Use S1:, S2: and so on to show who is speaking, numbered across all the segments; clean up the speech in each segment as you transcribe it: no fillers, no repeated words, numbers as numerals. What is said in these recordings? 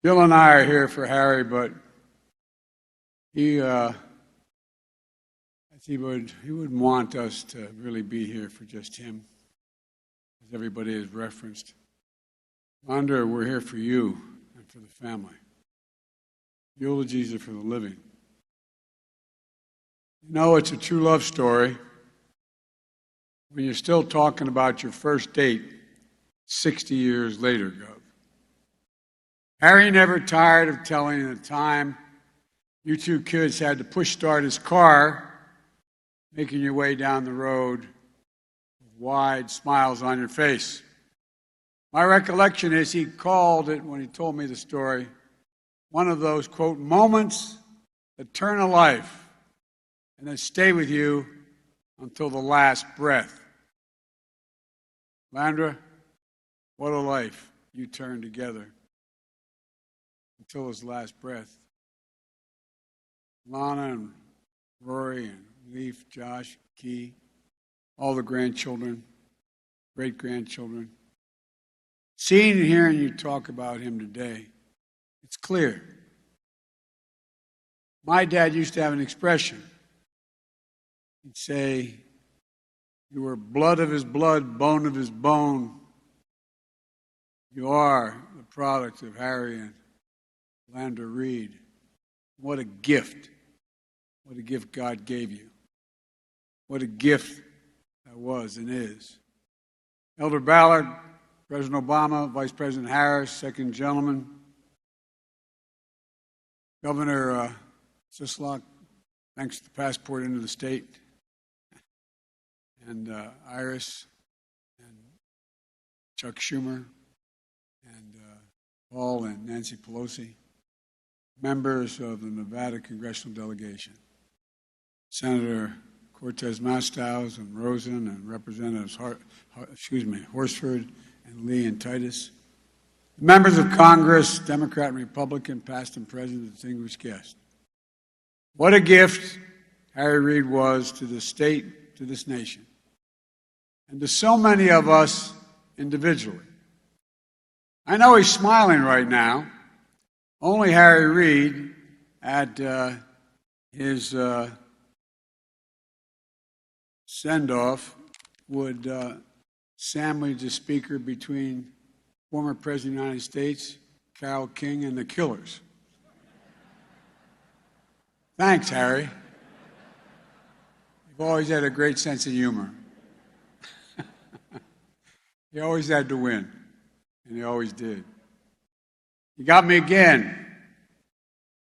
S1: Bill and I are here for Harry, but he wouldn't want us to really be here for just him, as everybody has referenced. Rhonda, we're here for you and for the family. Eulogies are for the living. You know, it's a true love story when you're still talking about your first date 60 years later, Gov. Harry never tired of telling the time you two kids had to push start his car, making your way down the road with wide smiles on your face. My recollection is he called it, when he told me the story, one of those, quote, moments that turn a life and that stay with you until the last breath. Landra, what a life you turned together until his last breath. Lana and Rory and Leaf, Josh, Key, all the grandchildren, great-grandchildren. Seeing and hearing you talk about him today, it's clear. My dad used to have an expression. He'd say, you were blood of his blood, bone of his bone. You are the product of Harry and Senator Reid. What a gift. What a gift God gave you. What a gift that was and is. Elder Ballard, President Obama, Vice President Harris, second gentleman, Governor Sisolak, thanks to the passport into the state, and Iris, and Chuck Schumer, and Paul and Nancy Pelosi, members of the Nevada congressional delegation, Senator Cortez Mastows and Rosen, and Representatives Horsford and Lee and Titus, members of Congress, Democrat and Republican, past and present, distinguished guests. What a gift Harry Reid was to the state, to this nation, and to so many of us individually. I know he's smiling right now. Only Harry Reid at his send-off would sandwich the speaker between former President of the United States, Carole King, and the Killers. Thanks, Harry. You've always had a great sense of humor. He always had to win, and he always did. He got me again,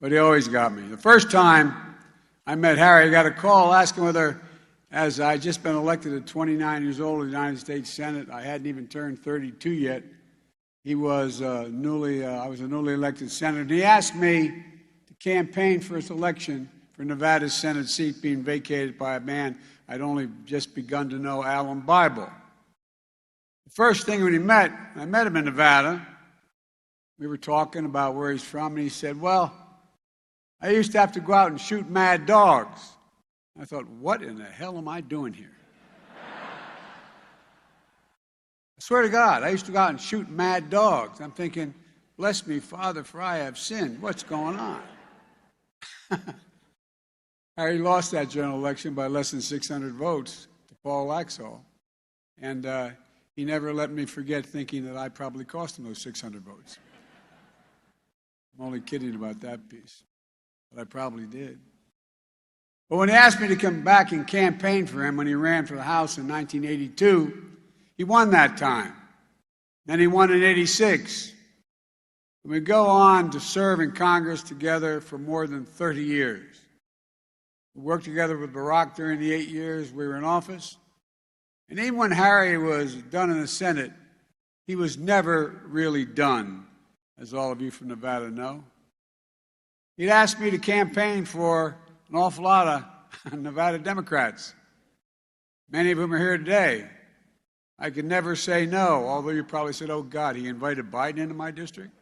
S1: but he always got me. The first time I met Harry, I got a call asking whether, as I'd just been elected at 29 years old in the United States Senate, I hadn't even turned 32 yet. I was a newly elected senator, and he asked me to campaign for his election for Nevada's Senate seat being vacated by a man I'd only just begun to know, Alan Bible. The first thing when I met him in Nevada, we were talking about where he's from, and he said, well, I used to have to go out and shoot mad dogs. I thought, what in the hell am I doing here? I swear to God, I used to go out and shoot mad dogs. I'm thinking, bless me, Father, for I have sinned. What's going on? Harry lost that general election by less than 600 votes to Paul Laxalt. And he never let me forget thinking that I probably cost him those 600 votes. I'm only kidding about that piece, but I probably did. But when he asked me to come back and campaign for him when he ran for the House in 1982, he won that time. Then he won in 86. And we go on to serve in Congress together for more than 30 years. We worked together with Barack during the 8 years we were in office. And even when Harry was done in the Senate, he was never really done, as all of you from Nevada know. He'd asked me to campaign for an awful lot of Nevada Democrats, many of whom are here today. I could never say no, although you probably said, oh, God, he invited Biden into my district?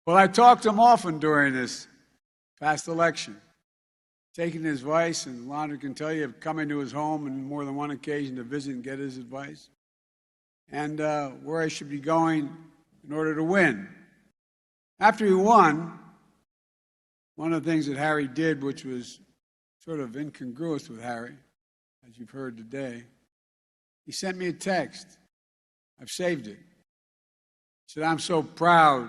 S1: Well, I talked to him often during this past election, taking his advice, and Londra can tell you, I've come into his home on more than one occasion to visit and get his advice. and where I should be going in order to win. After he won, one of the things that Harry did, which was sort of incongruous with Harry, as you've heard today, he sent me a text. I've saved it. He said, "I'm so proud,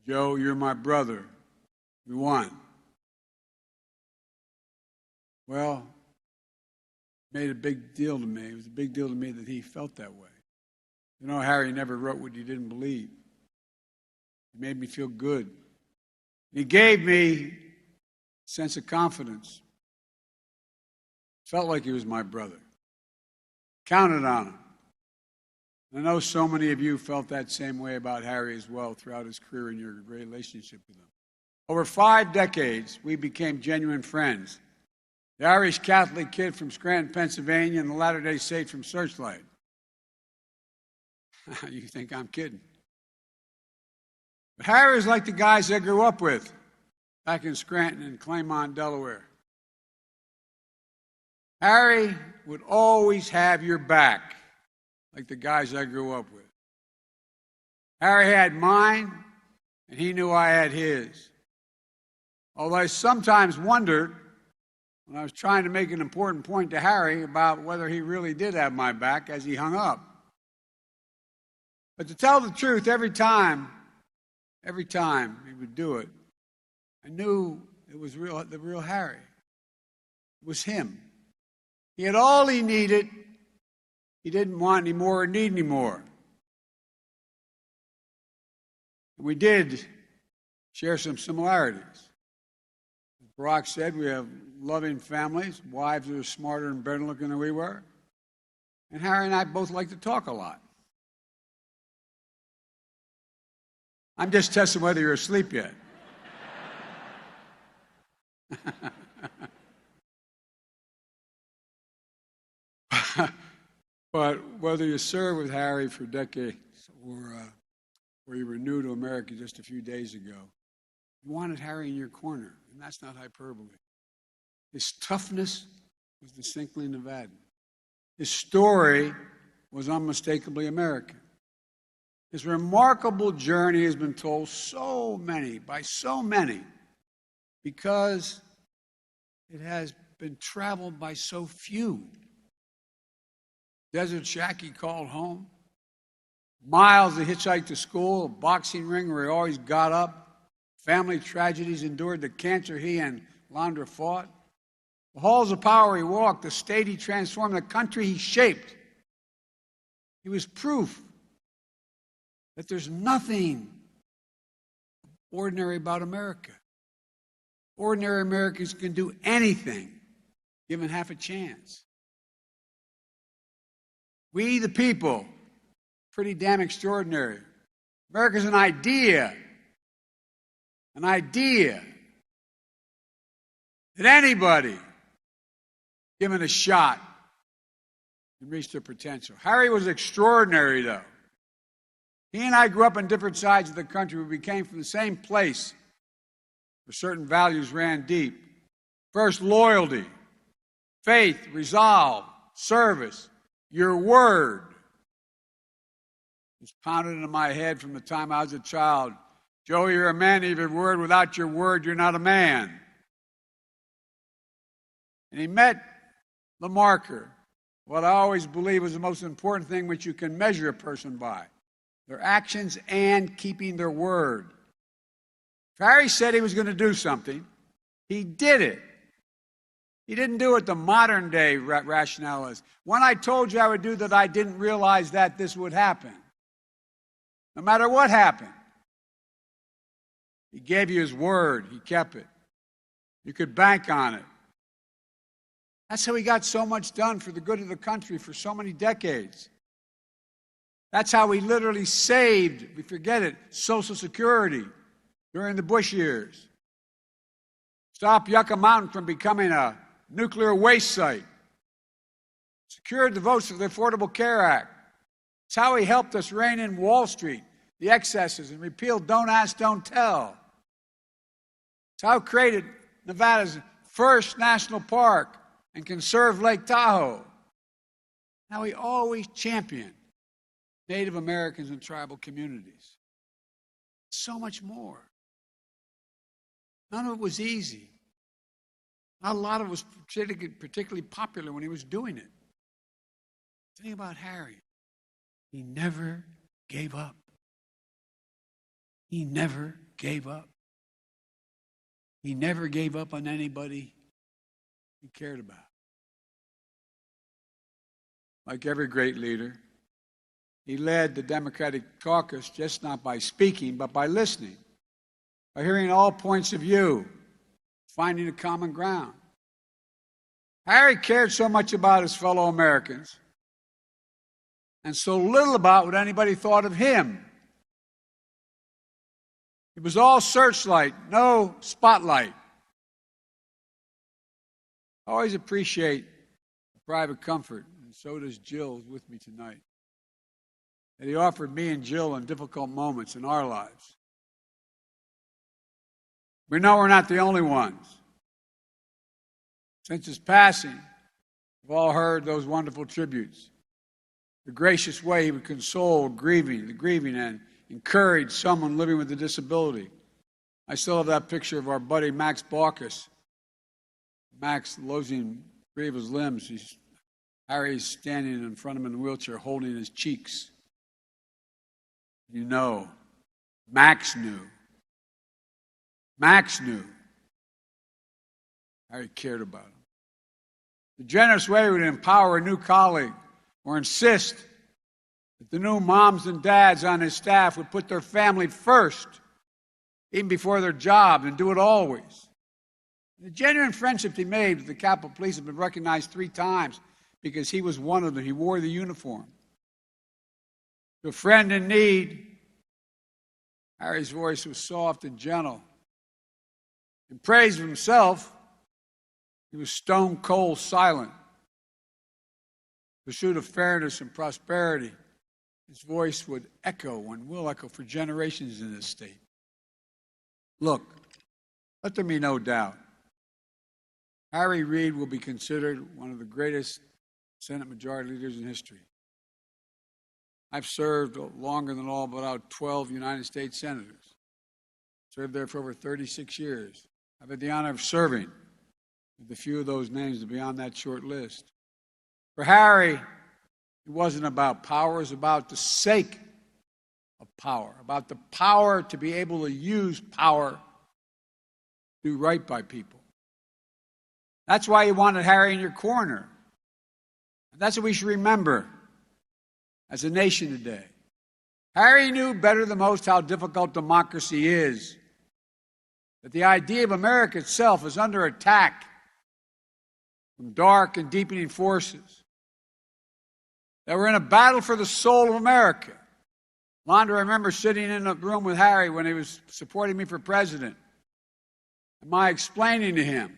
S1: Joe, you're my brother. We won." Well, it made a big deal to me. It was a big deal to me that he felt that way. You know, Harry never wrote what he didn't believe. He made me feel good. He gave me a sense of confidence. Felt like he was my brother. Counted on him. I know so many of you felt that same way about Harry as well throughout his career and your relationship with him. Over 5 decades, we became genuine friends. The Irish Catholic kid from Scranton, Pennsylvania, and the Latter-day Saint from Searchlight. You think I'm kidding. But Harry is like the guys I grew up with back in Scranton and Claymont, Delaware. Harry would always have your back, like the guys I grew up with. Harry had mine, and he knew I had his. Although I sometimes wondered, when I was trying to make an important point to Harry about whether he really did have my back as he hung up. But to tell the truth, every time he would do it, I knew it was the real Harry. It was him. He had all he needed. He didn't want any more or need any more. We did share some similarities. As Barack said, we have loving families, wives that are smarter and better looking than we were. And Harry and I both like to talk a lot. I'm just testing whether you're asleep yet. But whether you served with Harry for decades or you were new to America just a few days ago, you wanted Harry in your corner, and that's not hyperbole. His toughness was distinctly Nevadan. His story was unmistakably American. His remarkable journey has been told by so many, because it has been traveled by so few. Desert shack he called home, miles of hitchhike to school, a boxing ring where he always got up, family tragedies endured, the cancer he and Londra fought, the halls of power he walked, the state he transformed, the country he shaped. He was proof that there's nothing ordinary about America. Ordinary Americans can do anything given half a chance. We, the people, pretty damn extraordinary. America's an idea that anybody given a shot can reach their potential. Harry was extraordinary, though. He and I grew up on different sides of the country. We came from the same place where certain values ran deep. First, loyalty, faith, resolve, service, your word. It was pounded into my head from the time I was a child. Joe, you're a man of your word. Without your word, you're not a man. And he met the marker, what I always believe is the most important thing which you can measure a person by: their actions and keeping their word. If Harry said he was going to do something, he did it. He didn't do it the modern day rationale is. When I told you I would do that, I didn't realize that this would happen. No matter what happened, he gave you his word. He kept it. You could bank on it. That's how he got so much done for the good of the country for so many decades. That's how he literally saved, we forget it, Social Security during the Bush years. Stopped Yucca Mountain from becoming a nuclear waste site. Secured the votes for the Affordable Care Act. It's how he helped us rein in Wall Street, the excesses, and repealed Don't Ask, Don't Tell. It's how he created Nevada's first national park and conserved Lake Tahoe. How he always championed Native Americans and tribal communities. So much more. None of it was easy. Not a lot of it was particularly popular when he was doing it. The thing about Harry, he never gave up. He never gave up. He never gave up on anybody he cared about. Like every great leader, he led the Democratic caucus just not by speaking, but by listening, by hearing all points of view, finding a common ground. Harry cared so much about his fellow Americans and so little about what anybody thought of him. It was all searchlight, no spotlight. I always appreciate private comfort, and so does Jill, who's with me tonight, that he offered me and Jill in difficult moments in our lives. We know we're not the only ones. Since his passing, we've all heard those wonderful tributes. The gracious way he would console the grieving, and encourage someone living with a disability. I still have that picture of our buddy Max Baucus. Max losing 3 of his limbs. Harry's standing in front of him in a wheelchair, holding his cheeks. You know, Max knew. Max knew. Harry cared about him. The generous way he would empower a new colleague or insist that the new moms and dads on his staff would put their family first, even before their job, and do it always. The genuine friendships he made with the Capitol Police have been recognized 3 times because he was one of them. He wore the uniform. To a friend in need, Harry's voice was soft and gentle. In praise of himself, he was stone cold silent. In pursuit of fairness and prosperity, his voice would echo and will echo for generations in this state. Look, let there be no doubt. Harry Reid will be considered one of the greatest Senate Majority Leaders in history. I've served longer than all but about 12 United States Senators. Served there for over 36 years. I've had the honor of serving with a few of those names to be on that short list. For Harry, it wasn't about power, it was about the sake of power, about the power to be able to use power to do right by people. That's why you wanted Harry in your corner. And that's what we should remember as a nation today. Harry knew better than most how difficult democracy is, that the idea of America itself is under attack from dark and deepening forces, that we're in a battle for the soul of America. Londa, I remember sitting in a room with Harry when he was supporting me for president, and my explaining to him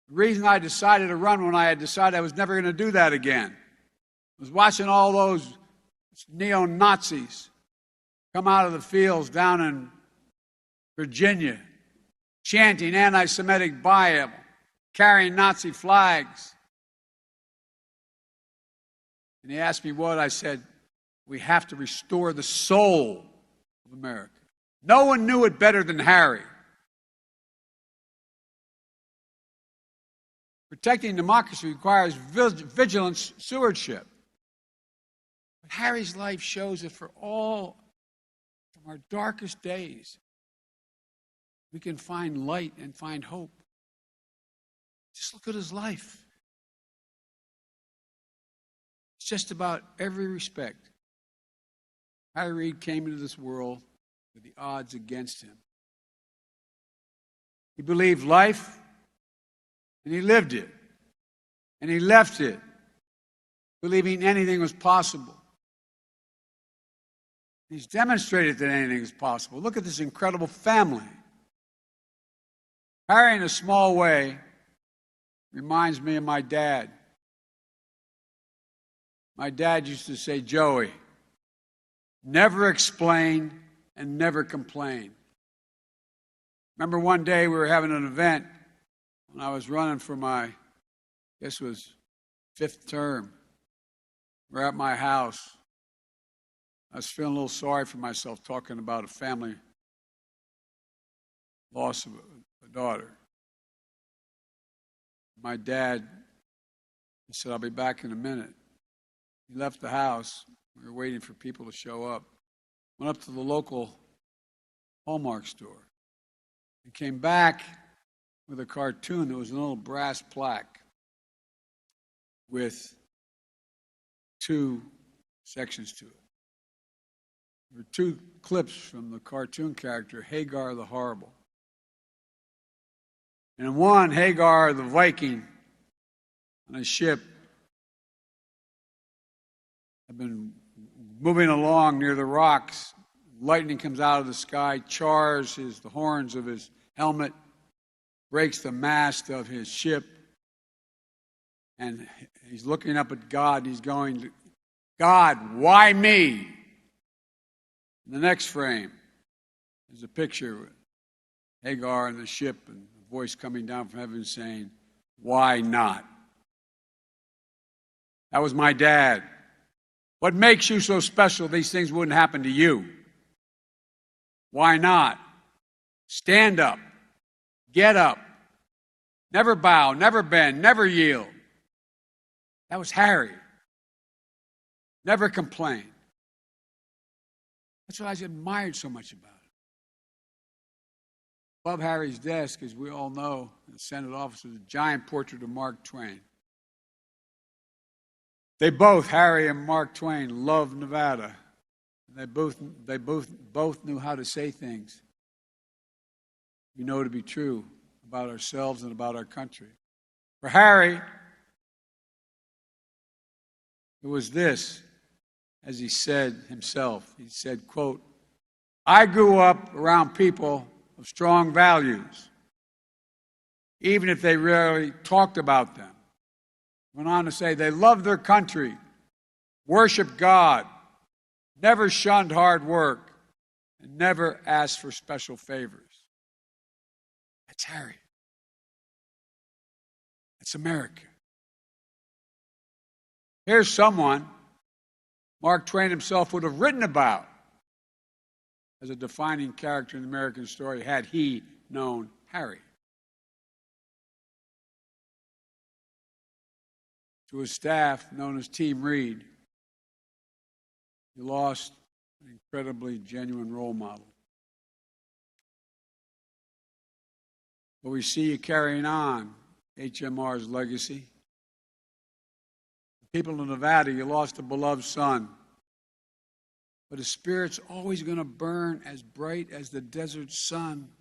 S1: the reason I decided to run when I had decided I was never going to do that again. I was watching all those neo-Nazis come out of the fields down in Virginia, chanting anti-Semitic Bible, carrying Nazi flags. And he asked me what. I said, we have to restore the soul of America. No one knew it better than Harry. Protecting democracy requires vigilant stewardship. But Harry's life shows that from our darkest days, we can find light and find hope. Just look at his life. It's just about every respect. Harry Reid came into this world with the odds against him. He believed life, and he lived it, and he left it, believing anything was possible. He's demonstrated that anything is possible. Look at this incredible family. Harry, in a small way, reminds me of my dad. My dad used to say, Joey, never explain and never complain. Remember one day we were having an event when I was running for my, I guess it was 5th term. We're at my house. I was feeling a little sorry for myself talking about a family loss of a daughter. My dad, he said, "I'll be back in a minute." He left the house. We were waiting for people to show up. Went up to the local Hallmark store and came back with a cartoon. There was an old brass plaque with 2 sections to it. There were 2 clips from the cartoon character Hagar the Horrible. And in one, Hagar the Viking on a ship had been moving along near the rocks. Lightning comes out of the sky, chars the horns of his helmet, breaks the mast of his ship, and he's looking up at God. He's going, "God, why me?" In the next frame is a picture of Hagar and the ship and a voice coming down from heaven saying, "Why not?" That was my dad. What makes you so special these things wouldn't happen to you? Why not? Stand up. Get up. Never bow, never bend, never yield. That was Harry. Never complained. That's what I admired so much about it. Above Harry's desk, as we all know, in the Senate office, was a giant portrait of Mark Twain. They both, Harry and Mark Twain, loved Nevada. They both knew how to say things we know to be true about ourselves and about our country. For Harry, it was this, as he said himself. He said, quote, "I grew up around people of strong values, even if they rarely talked about them." Went on to say they loved their country, worshiped God, never shunned hard work, and never asked for special favors. That's Harry. That's America. Here's someone Mark Twain himself would have written about as a defining character in the American story had he known Harry. To his staff, known as Team Reid, he lost an incredibly genuine role model. But we see you carrying on HMR's legacy. People in Nevada, you lost a beloved son. But his spirit's always going to burn as bright as the desert sun.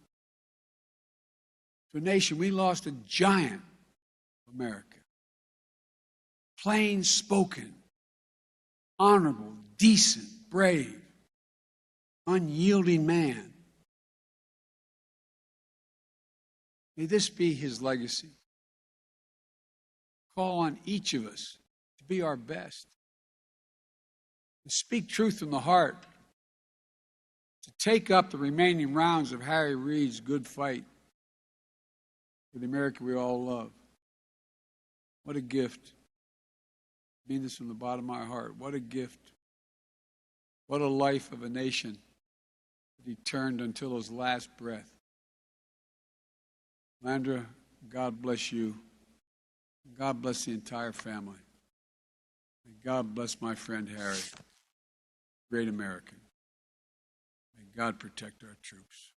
S1: To a nation, we lost a giant of America. Plain spoken, honorable, decent, brave, unyielding man. May this be his legacy. Call on each of us to be our best, to speak truth from the heart, to take up the remaining rounds of Harry Reid's good fight for the America we all love. What a gift. I mean this from the bottom of my heart. What a gift. What a life of a nation that he turned until his last breath. Landra, God bless you. God bless the entire family. And God bless my friend Harry, great American. May God protect our troops.